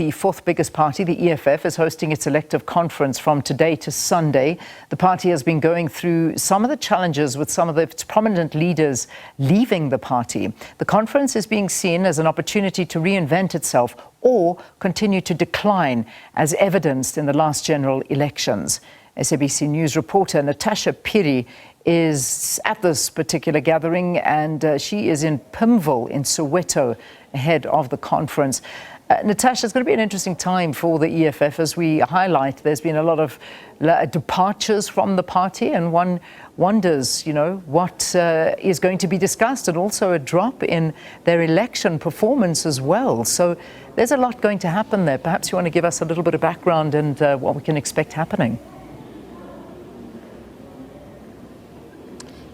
the fourth biggest party, the EFF, is hosting its elective conference from today to Sunday. The party has been going through some of the challenges with some of its prominent leaders leaving the party. The conference is being seen as an opportunity to reinvent itself or continue to decline, as evidenced in the last general elections. SABC News reporter Natasha Phiri is at this particular gathering, and she is in Pimville in Soweto ahead of the conference. Natasha, it's going to be an interesting time for the EFF. As we highlight, there's been a lot of departures from the party, and one wonders, what is going to be discussed, and also a drop in their election performance as well. So there's a lot going to happen there. Perhaps you want to give us a little bit of background and what we can expect happening.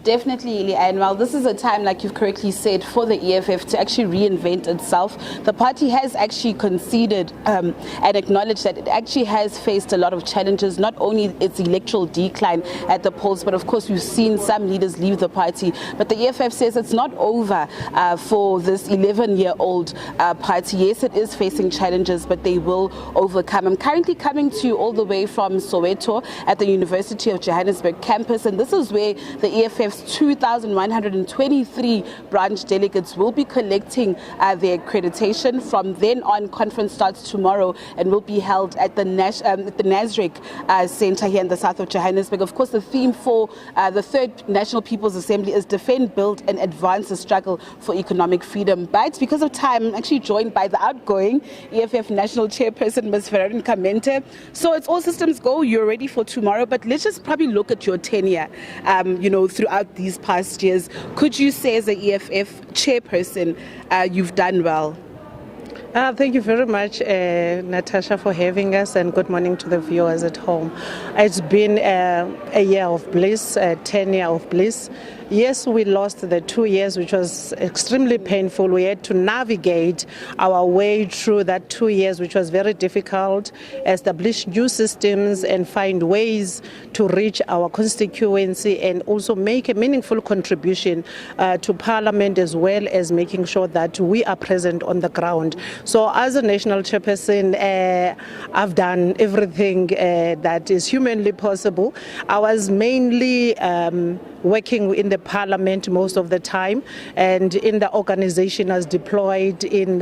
Definitely, and well, this is a time, like you've correctly said, for the EFF to actually reinvent itself. The party has actually conceded and acknowledged that it actually has faced a lot of challenges, not only its electoral decline at the polls, but of course we've seen some leaders leave the party. But the EFF says it's not over for this 11-year-old party. Yes, it is facing challenges, but they will overcome. I'm currently coming to you all the way from Soweto at the University of Johannesburg campus, and this is where the EFF's 2,123 branch delegates will be collecting their accreditation. From then on, conference starts tomorrow and will be held at the Nasrec Center here in the south of Johannesburg. Of course, the theme for the Third National People's Assembly is Defend, Build and Advance the Struggle for Economic Freedom. But because of time, I'm actually joined by the outgoing EFF National Chairperson, Ms. Veronica Kamente. So it's all systems go. You're ready for tomorrow, but let's just probably look at your tenure, throughout these past years. Could you say, as a EFF chairperson, you've done well? Thank you very much, Natasha, for having us, and good morning to the viewers at home. It's been a year of bliss, a tenure of bliss. Yes, we lost the 2 years, which was extremely painful. We had to navigate our way through that 2 years, which was very difficult, establish new systems and find ways to reach our constituency and also make a meaningful contribution to Parliament, as well as making sure that we are present on the ground. So as a national chairperson, I've done everything that is humanly possible. I was mainly working in the Parliament most of the time, and in the organization I was deployed in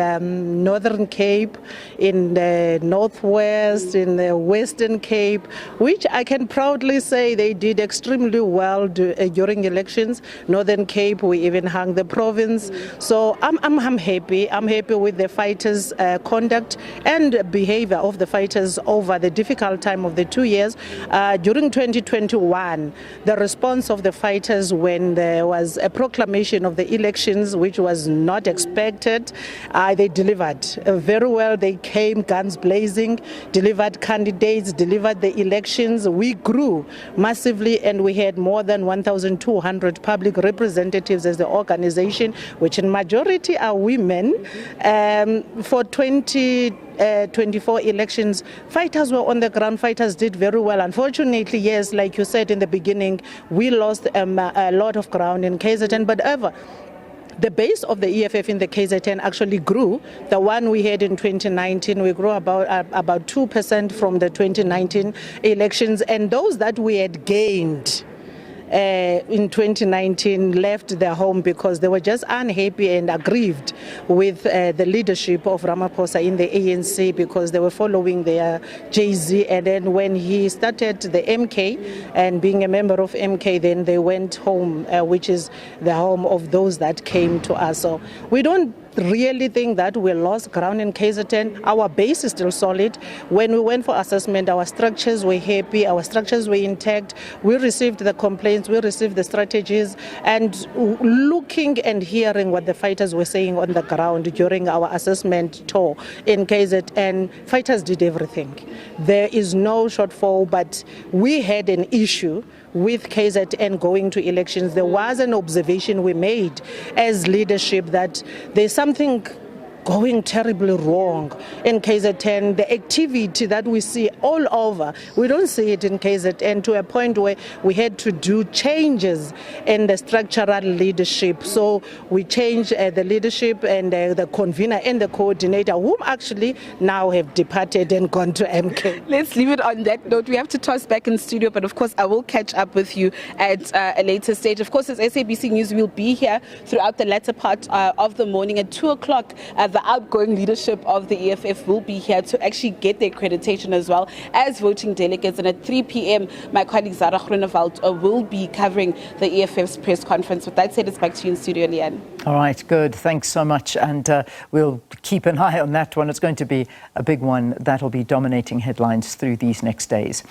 Northern Cape, in the Northwest, in the Western Cape, which I can proudly say they did extremely well during elections. Northern Cape, we even hung the province. So I'm happy. I'm happy with the fighters' conduct and behavior of the fighters over the difficult time of the 2 years. During 2021, the response of the fighters when there was a proclamation of the elections, which was not expected, they delivered very well. They came guns blazing, delivered candidates, delivered the elections. We grew massively, and we had more than 1,200 public representatives as the organization, which in majority are women. For 2024 elections, fighters were on the ground. Fighters did very well. Unfortunately, yes, like you said in the beginning, we lost a lot of ground in KZN, but the base of the EFF in the KZN actually grew. The one we had in 2019, we grew about 2% from the 2019 elections, and those that we had gained in 2019 left their home because they were just unhappy and aggrieved with the leadership of Ramaphosa in the ANC, because they were following their Jay-Z. And then when he started the MK and being a member of MK, then they went home, which is the home of those that came to us. So we don't really think that we lost ground in KZN. Our base is still solid. When we went for assessment, our structures were happy, our structures were intact. We received the complaints, we received the strategies, and looking and hearing what the fighters were saying on the ground during our assessment tour in KZN, fighters did everything. There is no shortfall, but we had an issue with KZN going to elections. There was an observation we made as leadership that there's something going terribly wrong in KZN. The activity that we see all over, we don't see it in KZN, to a point where we had to do changes in the structural leadership. So we changed the leadership and the convener and the coordinator, whom actually now have departed and gone to MK. Let's leave it on that note. We have to toss back in studio, but of course I will catch up with you at a later stage. Of course, as SABC News, we'll be here throughout the latter part of the morning. At 2 o'clock, the outgoing leadership of the EFF will be here to actually get their accreditation as well as voting delegates. And at 3 p.m, my colleague Zara Groenewald will be covering the EFF's press conference. With that said, it's back to you in studio, Leanne. All right, good. Thanks so much. And we'll keep an eye on that one. It's going to be a big one that'll be dominating headlines through these next days.